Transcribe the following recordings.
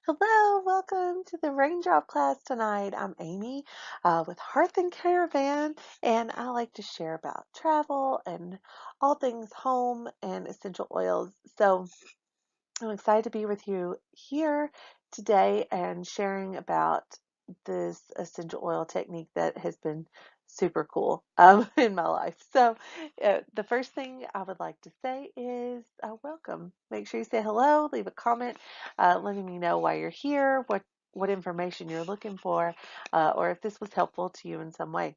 Hello, welcome to the Raindrop class tonight. I'm Amy with Hearth and Caravan, and I like to share about travel and all things home and essential oils. So I'm excited to be with you here today and sharing about this essential oil technique that has been super cool in my life. So, the first thing I would like to say is welcome. Make sure you say hello, leave a comment, letting me know why you're here, what information you're looking for, or if this was helpful to you in some way.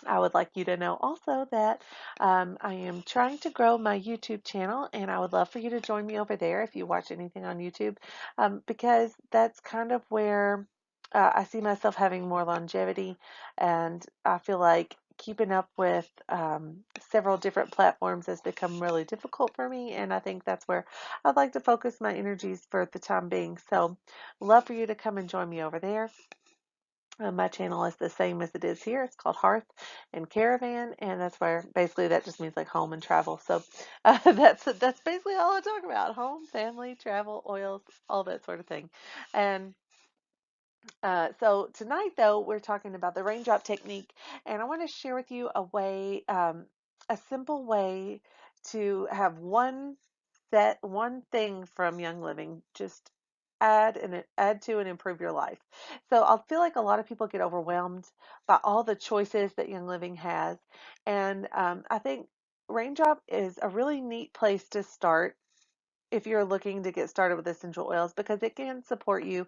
I would like you to know also that I am trying to grow my YouTube channel, and I would love for you to join me over there if you watch anything on YouTube, because that's kind of where I see myself having more longevity, and I feel like keeping up with several different platforms has become really difficult for me, and I think that's where I'd like to focus my energies for the time being. So, love for you to come and join me over there. My channel is the same as it is here. It's called Hearth and Caravan, and that's where basically that just means like home and travel. So that's basically all I talk about: home, family, travel, oils, all that sort of thing. And so tonight, though, we're talking about the raindrop technique, and I want to share with you a way, a simple way to have one thing from Young Living, just add to and improve your life. So I feel like a lot of people get overwhelmed by all the choices that Young Living has, and I think Raindrop is a really neat place to start if you're looking to get started with essential oils, because it can support you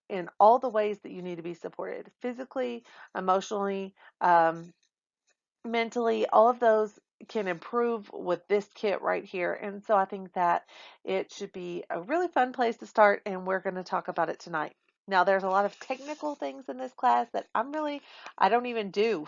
in all the ways that you need to be supported: physically, emotionally, mentally. All of those can improve with this kit right here. And so I think that it should be a really fun place to start, and we're going to talk about it tonight. Now, there's a lot of technical things in this class that I don't even do,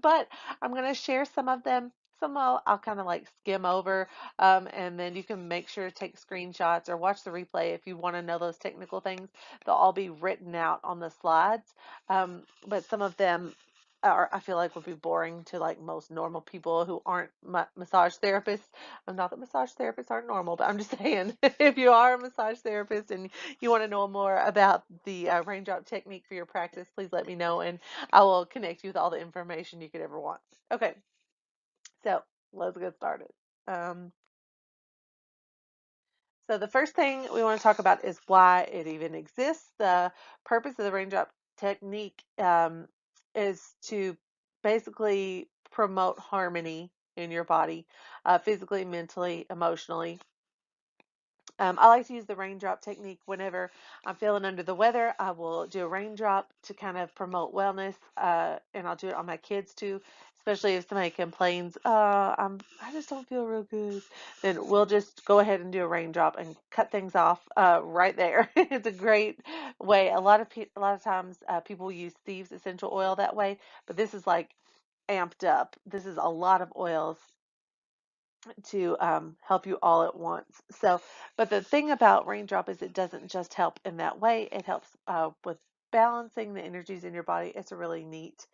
but I'm going to share some of them. Some I'll kind of like skim over, and then you can make sure to take screenshots or watch the replay if you want to know those technical things. They'll all be written out on the slides, but some of them or I feel like would be boring to like most normal people who aren't massage therapists. Not that massage therapists aren't normal, but I'm just saying if you are a massage therapist and you want to know more about the raindrop technique for your practice, please let me know, and I will connect you with all the information you could ever want. Okay, so let's get started. Um, so the first thing we want to talk about is why it even exists. The purpose of the raindrop technique is to basically promote harmony in your body, physically, mentally, emotionally. I like to use the raindrop technique whenever I'm feeling under the weather. I will do a raindrop to kind of promote wellness, and I'll do it on my kids too. Especially if somebody complains, I just don't feel real good. Then we'll just go ahead and do a raindrop and cut things off right there. It's a great way. A lot of times people use thieves essential oil that way, but this is like amped up. This is a lot of oils to help you all at once. So, but the thing about raindrop is it doesn't just help in that way. It helps with balancing the energies in your body. It's a really neat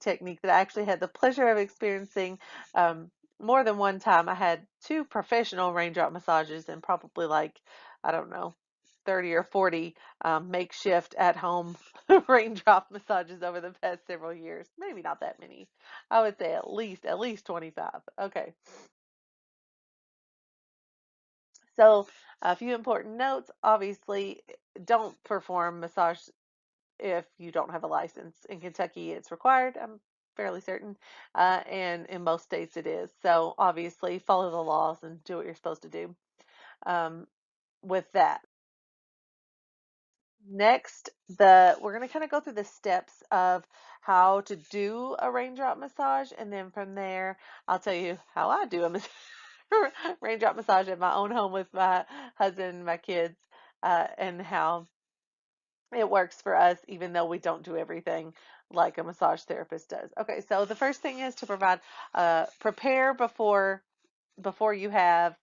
technique that I actually had the pleasure of experiencing more than one time. I had two professional raindrop massages and probably like, I don't know, 30 or 40 makeshift at home raindrop massages over the past several years. Maybe not that many. I would say at least 25. Okay. So a few important notes. Obviously, don't perform massage if you don't have a license. In Kentucky, it's required. I'm fairly certain. And in most states it is. So obviously follow the laws and do what you're supposed to do. Um, with that. Next, we're going to kind of go through the steps of how to do a raindrop massage, and then from there, I'll tell you how I do a raindrop massage at my own home with my husband and my kids, and how it works for us, even though we don't do everything like a massage therapist does. Okay, so the first thing is to prepare before you have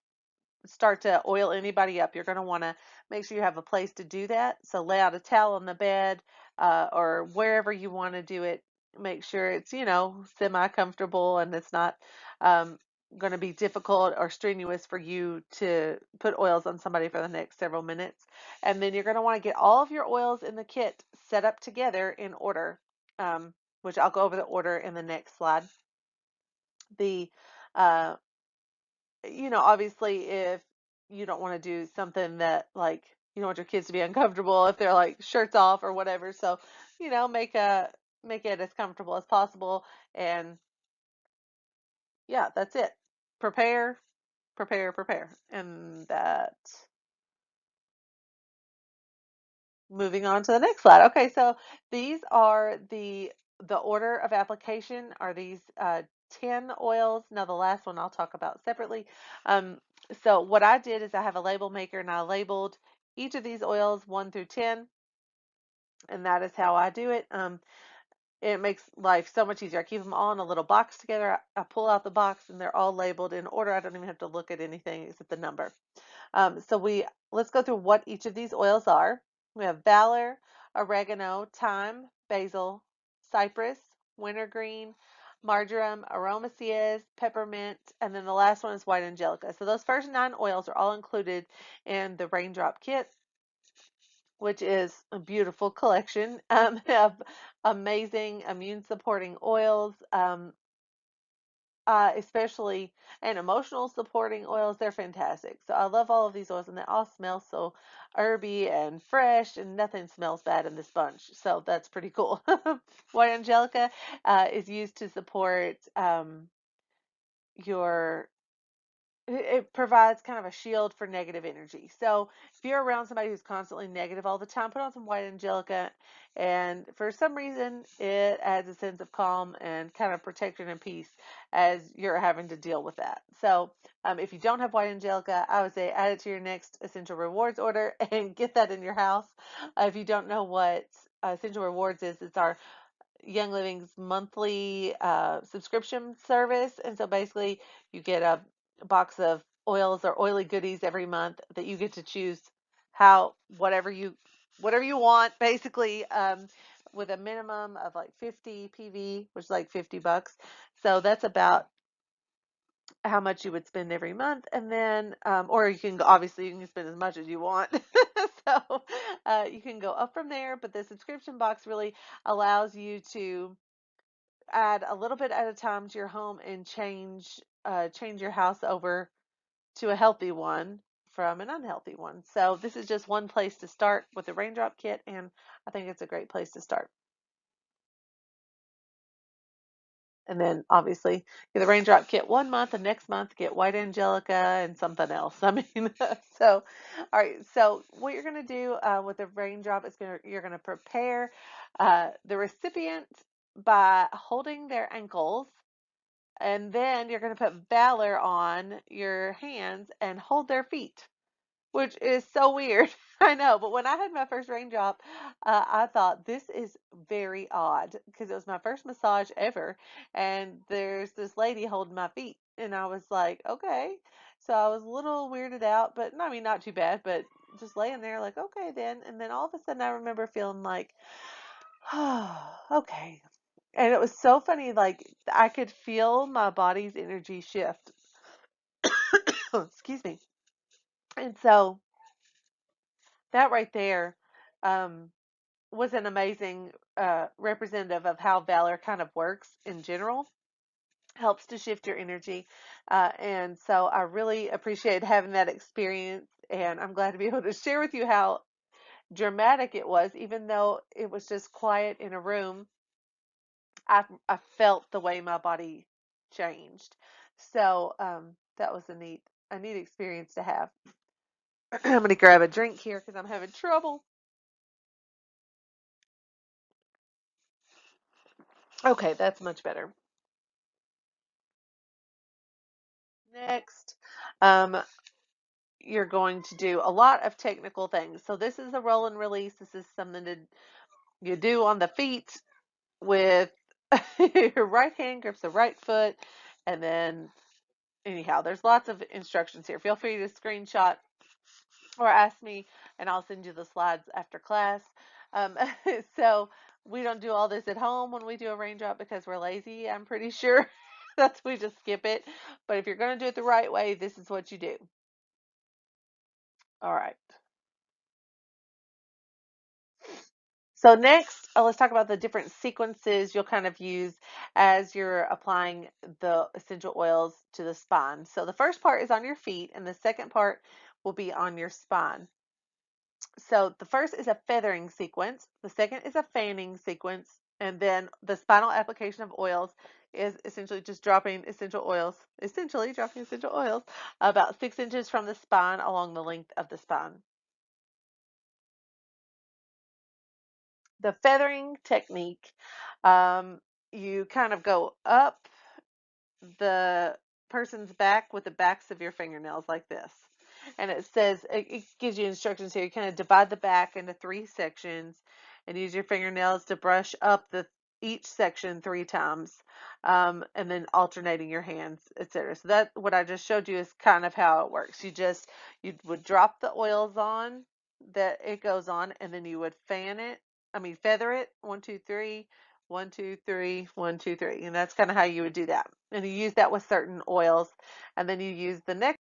start to oil anybody up. You're going to want to make sure you have a place to do that. So lay out a towel on the bed or wherever you want to do it. Make sure it's, semi comfortable and it's not going to be difficult or strenuous for you to put oils on somebody for the next several minutes. And then you're going to want to get all of your oils in the kit set up together in order, which I'll go over the order in the next slide. The uh, Obviously, if you don't want to do something that, like, you don't want your kids to be uncomfortable if they're like shirts off or whatever. So, make it as comfortable as possible. And yeah, that's it. Prepare, prepare, prepare. And that, moving on to the next slide. Okay, so these are the order of application are these 10 oils. Now the last one I'll talk about separately. Um, so what I did is I have a label maker and I labeled each of these oils 1 through 10, and that is how I do it. It makes life so much easier. I keep them all in a little box together. I pull out the box and they're all labeled in order. I don't even have to look at anything except the number. Let's go through what each of these oils are. We have Valor, oregano, thyme, basil, cypress, wintergreen, marjoram, aromaceas, peppermint, and then the last one is white angelica. So those first 9 oils are all included in the Raindrop kit, which is a beautiful collection of amazing immune supporting oils. Especially and emotional supporting oils. They're fantastic. So I love all of these oils, and they all smell so herby and fresh, and nothing smells bad in this bunch. So that's pretty cool. White Angelica is used to support your it provides kind of a shield for negative energy. So if you're around somebody who's constantly negative all the time, put on some white angelica, and for some reason, it adds a sense of calm and kind of protection and peace as you're having to deal with that. So if you don't have white angelica, I would say add it to your next essential rewards order and get that in your house. If you don't know what essential rewards is, it's our Young Living's monthly subscription service. And so basically, you get a box of oils or oily goodies every month that you get to choose how whatever you want, basically, with a minimum of like 50 PV, which is like $50. So that's about how much you would spend every month, and then or obviously you can spend as much as you want. So you can go up from there, but the subscription box really allows you to add a little bit at a time to your home and change your house over to a healthy one from an unhealthy one. So this is just one place to start with the Raindrop kit, and I think it's a great place to start. And then obviously get the Raindrop kit 1 month, and next month get White Angelica and something else. I mean, so all right. So what you're going to do with the Raindrop is you're going to prepare the recipient by holding their ankles, and then you're going to put Valor on your hands and hold their feet, which is so weird. I know, but when I had my first raindrop, I thought this is very odd because it was my first massage ever, and there's this lady holding my feet, and I was like, okay. So I was a little weirded out, but I mean, not too bad, but just laying there like, okay then. And then all of a sudden, I remember feeling like, oh, okay. And it was so funny, like I could feel my body's energy shift. Excuse me. And so that right there um, was an amazing representative of how Valor kind of works in general. Helps to shift your energy. And so I really appreciate having that experience. And I'm glad to be able to share with you how dramatic it was, even though it was just quiet in a room. I felt the way my body changed. So that was a neat experience to have. I'm going to grab a drink here because I'm having trouble. Okay, that's much better. Next, um, you're going to do a lot of technical things. So this is a roll and release. This is something that you do on the feet with your right hand grips the right foot, and then anyhow, there's lots of instructions here. Feel free to screenshot or ask me, and I'll send you the slides after class. Um, so we don't do all this at home when we do a raindrop because we're lazy, I'm pretty sure. That's we just skip it. But if you're going to do it the right way, this is what you do. All right. So next, let's talk about the different sequences you'll kind of use as you're applying the essential oils to the spine. So the first part is on your feet, and the second part will be on your spine. So the first is a feathering sequence, the second is a fanning sequence, and then the spinal application of oils is essentially just dropping essential oils about 6 inches from the spine along the length of the spine. The feathering technique, um, you kind of go up the person's back with the backs of your fingernails like this. And it says, it gives you instructions here. You kind of divide the back into 3 sections and use your fingernails to brush up each section 3 times, and then alternating your hands, etc. So that what I just showed you is kind of how it works. You would drop the oils on that it goes on, and then you would feather it, 1, 2, 3, 1, 2, 3, 1, 2, 3, and that's kind of how you would do that. And you use that with certain oils, and then you use the next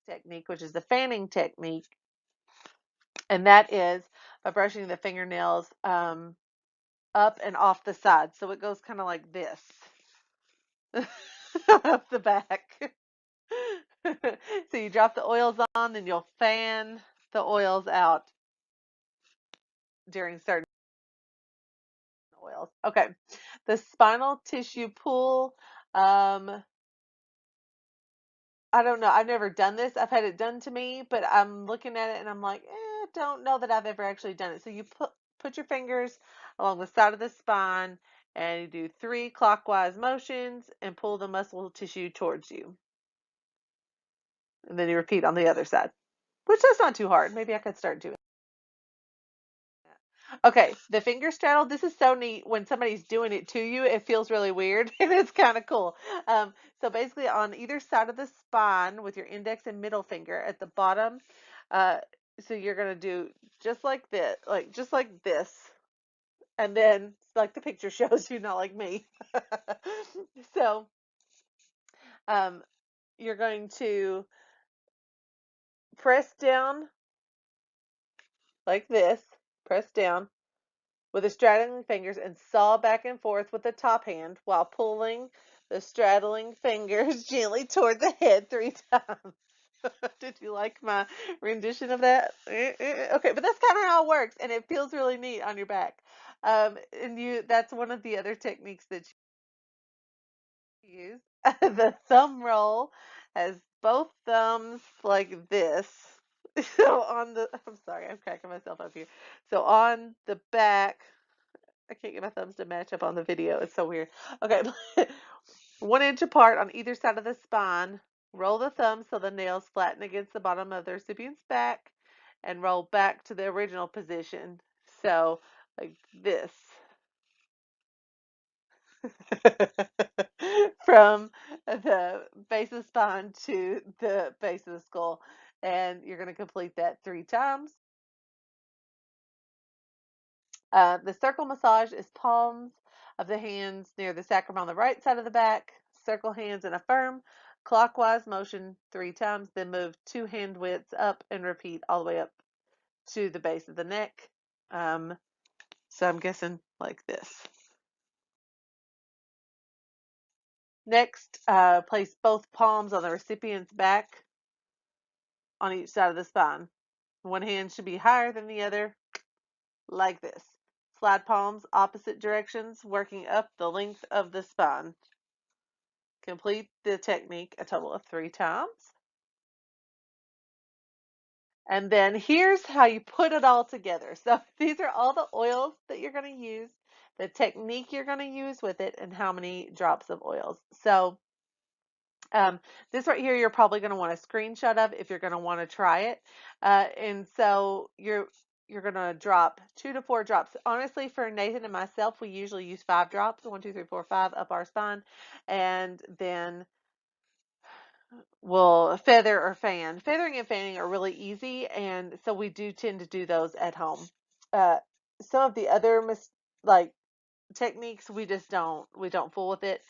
technique, which is the fanning technique, and that is by brushing the fingernails up and off the side, so it goes kind of like this up the back. So you drop the oils on, then you'll fan the oils out during certain oils. Okay, the spinal tissue pull. I don't know. I've never done this. I've had it done to me, but I'm looking at it and I'm like, don't know that I've ever actually done it. So you put your fingers along the side of the spine and you do 3 clockwise motions and pull the muscle tissue towards you. And then you repeat on the other side, which is not too hard. Maybe I could start doing that. Okay, the finger straddle. This is so neat. When somebody's doing it to you, it feels really weird and it's kind of cool. So basically on either side of the spine with your index and middle finger at the bottom, uh, so you're going to do just like this, and then like the picture shows you, not like me. So um, you're going to press down like this, press down with the straddling fingers and saw back and forth with the top hand while pulling the straddling fingers gently toward the head 3 times. Did you like my rendition of that? Okay, but that's kind of how it works, and it feels really neat on your back. That's one of the other techniques that you use. The thumb roll has both thumbs like this. So I'm sorry, I'm cracking myself up here. So on the back, I can't get my thumbs to match up on the video. It's so weird. Okay. 1 inch apart on either side of the spine. Roll the thumbs so the nails flatten against the bottom of the recipient's back and roll back to the original position. So, like this. From the base of the spine to the base of the skull. And you're going to complete that 3 times. The circle massage is palms of the hands near the sacrum on the right side of the back. Circle hands in a firm clockwise motion 3 times, then move 2 hand widths up and repeat all the way up to the base of the neck. So I'm guessing like this. Next, place both palms on the recipient's back on each side of the spine. One hand should be higher than the other, like this. Slide palms opposite directions, working up the length of the spine. Complete the technique a total of 3 times. And then here's how you put it all together. So these are all the oils that you're going to use, the technique you're going to use with it, and how many drops of oils. So this right here, you're probably going to want a screenshot of if you're going to want to try it. And so you're going to drop 2 to 4 drops. Honestly, for Nathan and myself, we usually use 5 drops, 1, 2, 3, 4, 5 up our spine, and then we'll feather or fan. Feathering and fanning are really easy, and so we do tend to do those at home. Uh, some of the other like techniques, we don't fool with it.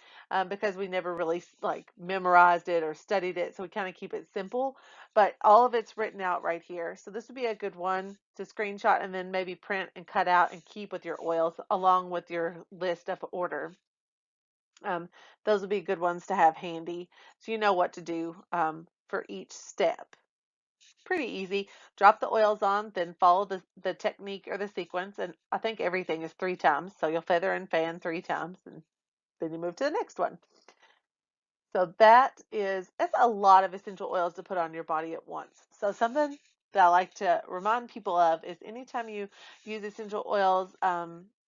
because we never really like memorized it or studied it. So we kind of keep it simple, but all of it's written out right here. So this would be a good one to screenshot and then maybe print and cut out and keep with your oils along with your list of order. Um, those would be good ones to have handy so you know what to do for each step. Pretty easy. Drop the oils on, then follow the technique or the sequence. And I think everything is 3 times. So you'll feather and fan 3 times, and then you move to the next one. So that's a lot of essential oils to put on your body at once. So something that I like to remind people of is anytime you use essential oils,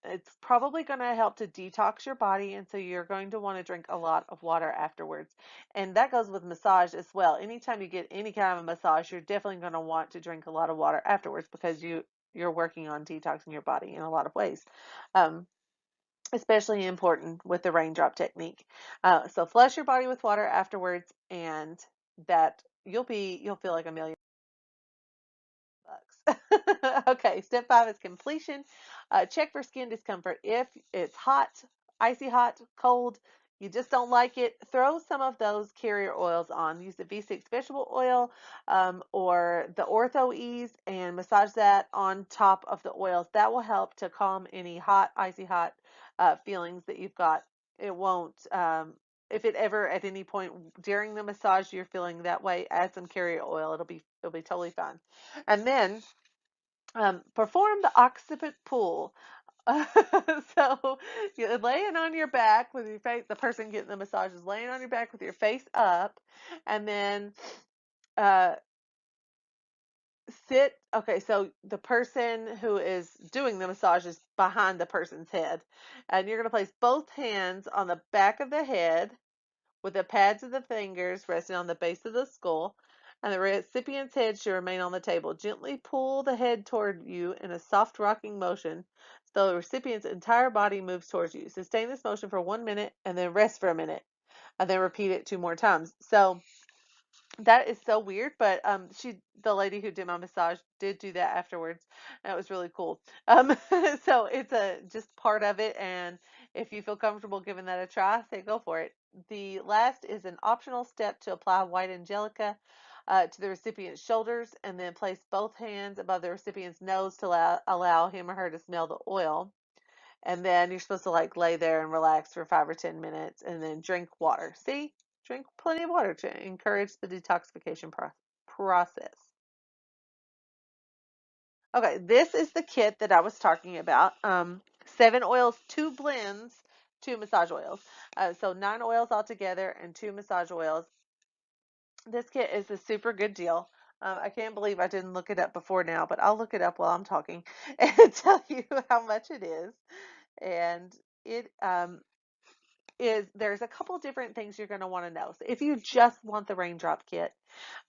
it's probably going to help to detox your body. And so you're going to want to drink a lot of water afterwards. And that goes with massage as well. Anytime you get any kind of a massage, you're definitely going to want to drink a lot of water afterwards because you're working on detoxing your body in a lot of ways. Um, Especially important with the raindrop technique. So flush your body with water afterwards, and that you'll feel like $1,000,000. Okay, step 5 is completion. Check for skin discomfort. If it's hot, icy hot, cold, you just don't like it, throw some of those carrier oils on. Use the V6 vegetable oil or the Ortho Ease and massage that on top of the oils. That will help to calm any hot, icy hot feelings that you've got. It won't. If it ever at any point during the massage you're feeling that way, add some carrier oil. It'll be totally fine. And then perform the occiput pull. So you're laying on your back with your face. The person getting the massage is laying on your back with your face up, and then uh, sit. Okay, so the person who is doing the massage is behind the person's head, and you're going to place both hands on the back of the head with the pads of the fingers resting on the base of the skull, and the recipient's head should remain on the table. Gently pull the head toward you in a soft rocking motion so the recipient's entire body moves towards you. Sustain this motion for 1 minute and then rest for a minute, and then repeat it 2 more times. So that is so weird, but the lady who did my massage did do that afterwards. That was really cool. So it's a just part of it, and if you feel comfortable giving that a try, say go for it. The last is an optional step to apply white angelica to the recipient's shoulders, and then place both hands above the recipient's nose to allow him or her to smell the oil. And then you're supposed to like lay there and relax for 5 or 10 minutes and then drink water. See? Drink plenty of water to encourage the detoxification process. Okay, this is the kit that I was talking about. 7 oils, 2 blends, 2 massage oils. So 9 oils altogether and 2 massage oils. This kit is a super good deal. I can't believe I didn't look it up before now, but I'll look it up while I'm talking and tell you how much it is. And it is there's a couple different things you're going to want to know. So if you just want the raindrop kit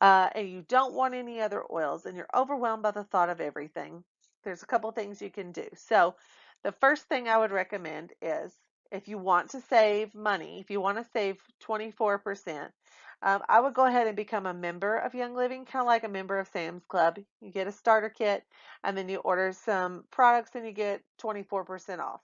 and you don't want any other oils and you're overwhelmed by the thought of everything, there's a couple things you can do. So the first thing I would recommend is if you want to save money, if you want to save 24%, I would go ahead and become a member of Young Living, kind of like a member of Sam's Club. You get a starter kit and then you order some products and you get 24% off,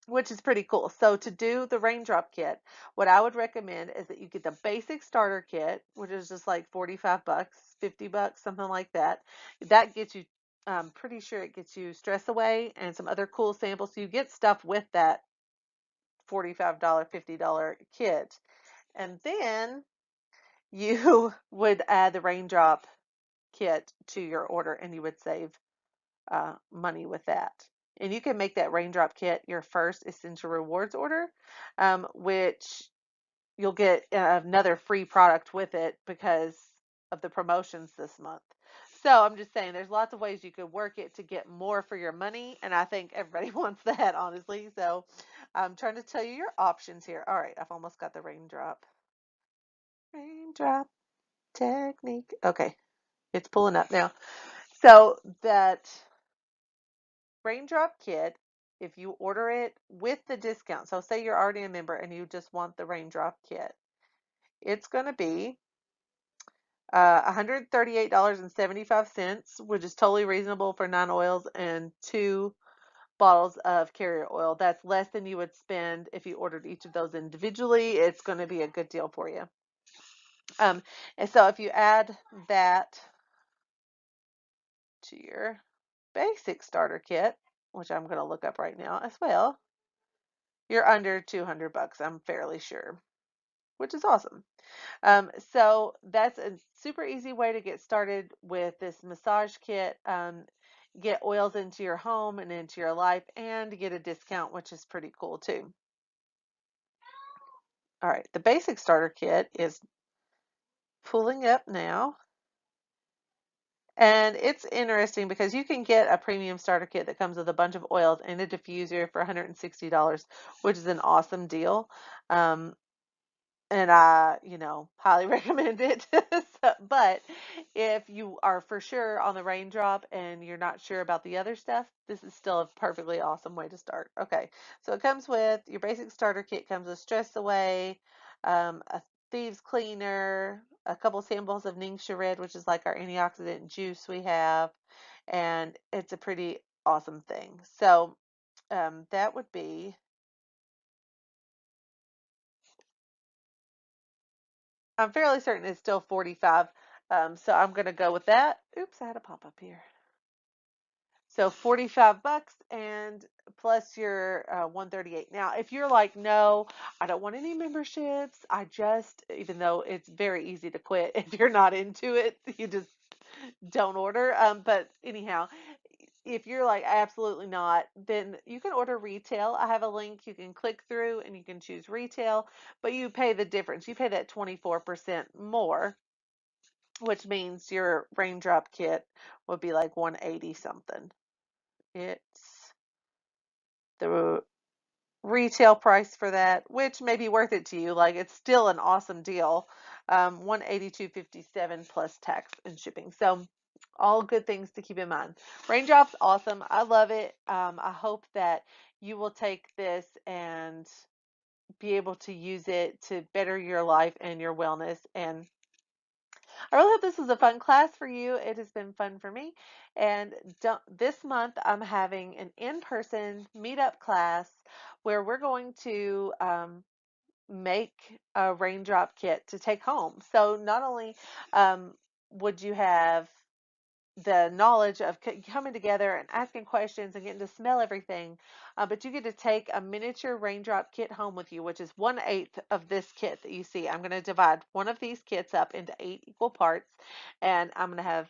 which is pretty cool. So to do the raindrop kit, what I would recommend is that you get the basic starter kit, which is just like 45 bucks, 50 bucks, something like that. That gets you, I'm pretty sure it gets you Stress Away and some other cool samples. So you get stuff with that $45, $50 kit. And then you would add the raindrop kit to your order and you would save money with that. And you can make that raindrop kit your first essential rewards order, which you'll get another free product with it because of the promotions this month. So I'm just saying there's lots of ways you could work it to get more for your money. And I think everybody wants that, honestly. So I'm trying to tell you your options here. All right, I've almost got the raindrop technique. Okay, it's pulling up now. So that raindrop kit, if you order it with the discount, so say you're already a member and you just want the raindrop kit, it's going to be $138.75, which is totally reasonable for 9 oils and 2 bottles of carrier oil. That's less than you would spend if you ordered each of those individually. It's going to be a good deal for you. And so if you add that to your basic starter kit, which I'm going to look up right now as well, you're under 200 bucks, I'm fairly sure, which is awesome. So that's a super easy way to get started with this massage kit. Get oils into your home and into your life and get a discount, which is pretty cool too. All right, the basic starter kit is pulling up now. And it's interesting because you can get a premium starter kit that comes with a bunch of oils and a diffuser for $160, which is an awesome deal. Um, and I, highly recommend it. But if you are for sure on the Raindrop and you're not sure about the other stuff, this is still a perfectly awesome way to start. Okay, so it comes with your basic starter kit, comes with Stress Away, a Thieves Cleaner, a couple samples of Ningxia Red, which is like our antioxidant juice we have, and it's a pretty awesome thing. So that would be, I'm fairly certain it's still 45. So I'm going to go with that. Oops, I had a pop up here. So 45 bucks and plus your 138. Now, if you're like, no, I don't want any memberships. Even though it's very easy to quit if you're not into it, you just don't order. But anyhow, if you're like, absolutely not, then you can order retail. I have a link you can click through and you can choose retail, but you pay the difference. You pay that 24% more, which means your Raindrop kit would be like 180 something. It's the retail price for that, which may be worth it to you. Like, it's still an awesome deal. 182.57 plus tax and shipping. So all good things to keep in mind. Raindrop's awesome. I love it. I hope that you will take this and be able to use it to better your life and your wellness. And I really hope this was a fun class for you. It has been fun for me. And this month, I'm having an in-person meetup class where we're going to make a Raindrop kit to take home. So not only would you have the knowledge of coming together and asking questions and getting to smell everything, but you get to take a miniature Raindrop kit home with you, which is 1/8 of this kit that you see. I'm going to divide one of these kits up into 8 equal parts, and I'm going to have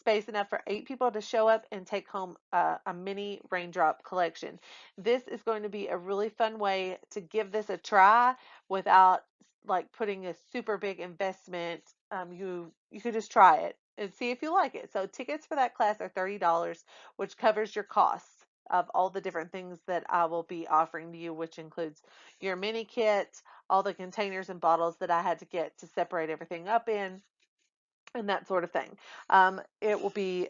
space enough for 8 people to show up and take home a mini Raindrop collection. This is going to be a really fun way to give this a try without like putting a super big investment. You could just try it and see if you like it. So tickets for that class are $30, which covers your costs of all the different things that I will be offering to you, which includes your mini kit, all the containers and bottles that I had to get to separate everything up in, and that sort of thing. It will be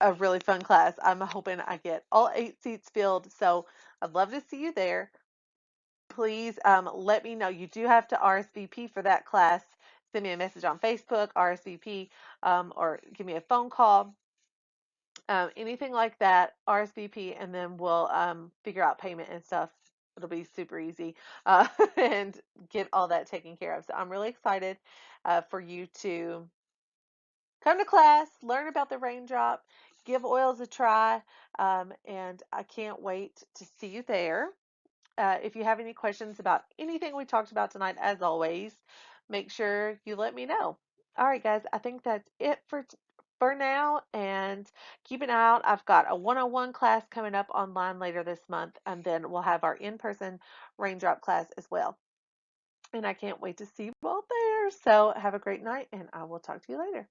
a really fun class. I'm hoping I get all 8 seats filled, so I'd love to see you there. Please let me know. You do have to RSVP for that class. Send me a message on Facebook, RSVP, or give me a phone call, anything like that, RSVP, and then we'll figure out payment and stuff. It'll be super easy and get all that taken care of. So I'm really excited for you to come to class, learn about the Raindrop, give oils a try, and I can't wait to see you there. If you have any questions about anything we talked about tonight, as always, make sure you let me know. All right, guys, I think that's it for now, and keep an eye out. I've got a one-on-one class coming up online later this month, and then we'll have our in-person Raindrop class as well. And I can't wait to see you all there. So have a great night, and I will talk to you later.